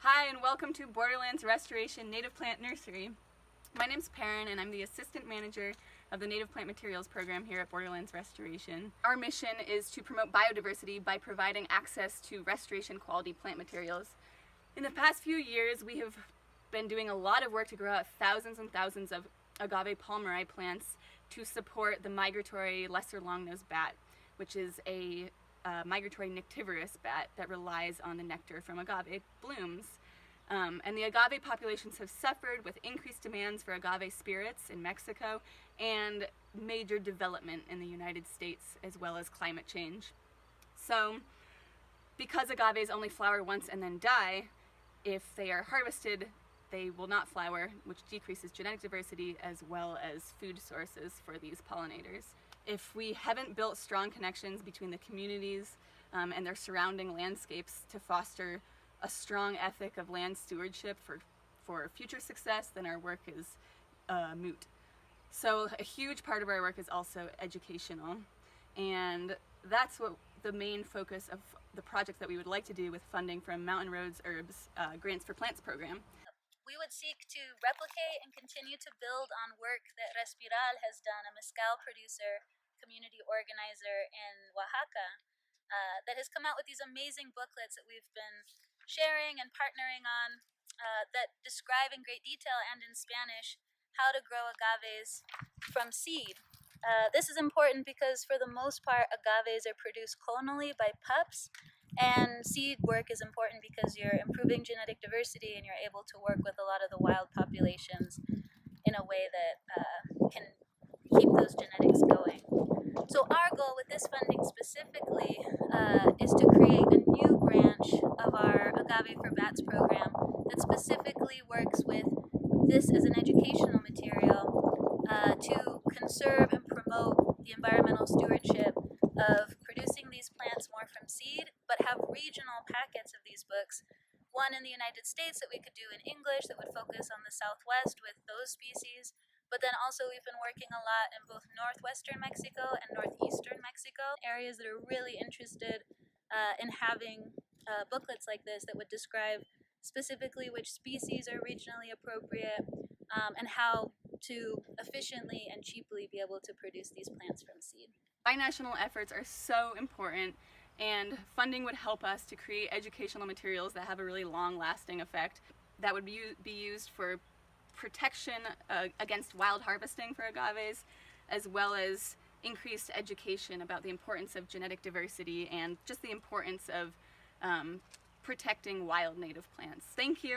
Hi and welcome to Borderlands Restoration Native Plant Nursery. My name's Perrin and I'm the Assistant Manager of the Native Plant Materials Program here at Borderlands Restoration. Our mission is to promote biodiversity by providing access to restoration quality plant materials. In the past few years we have been doing a lot of work to grow out thousands and thousands of Agave palmeri plants to support the migratory lesser long-nosed bat, which is a migratory nectivorous bat that relies on the nectar from agave blooms. And the agave populations have suffered with increased demands for agave spirits in Mexico and major development in the United States, as well as climate change. So, because agaves only flower once and then die, if they are harvested, they will not flower, which decreases genetic diversity as well as food sources for these pollinators. If we haven't built strong connections between the communities and their surrounding landscapes to foster a strong ethic of land stewardship for future success, then our work is moot. So a huge part of our work is also educational, and that's what the main focus of the project that we would like to do with funding from Mountain Roads Herbs Grants for Plants program. We would seek to replicate and continue to build on work that Rezpiral has done, a mezcal producer, community organizer in Oaxaca, that has come out with these amazing booklets that we've been sharing and partnering on that describe in great detail and in Spanish how to grow agaves from seed. This is important because for the most part agaves are produced clonally by pups, and seed work is important because you're improving genetic diversity and you're able to work with a lot of the wild populations in a way that can keep those genetics going. So our goal with this funding specifically is to create a new branch of our Agave for Bats program that specifically works with this as an educational material to conserve and promote the environmental stewardship of producing these plants more from seed, but have regional packets of these books. One in the United States that we could do in English that would focus on the Southwest with those species, but then also we've been working a lot in both northwestern Mexico and northeastern Mexico, areas that are really interested in having booklets like this that would describe specifically which species are regionally appropriate and how to efficiently and cheaply be able to produce these plants from seed. Binational efforts are so important, and funding would help us to create educational materials that have a really long-lasting effect that would be used for protection against wild harvesting for agaves, as well as increased education about the importance of genetic diversity and just the importance of protecting wild native plants. Thank you.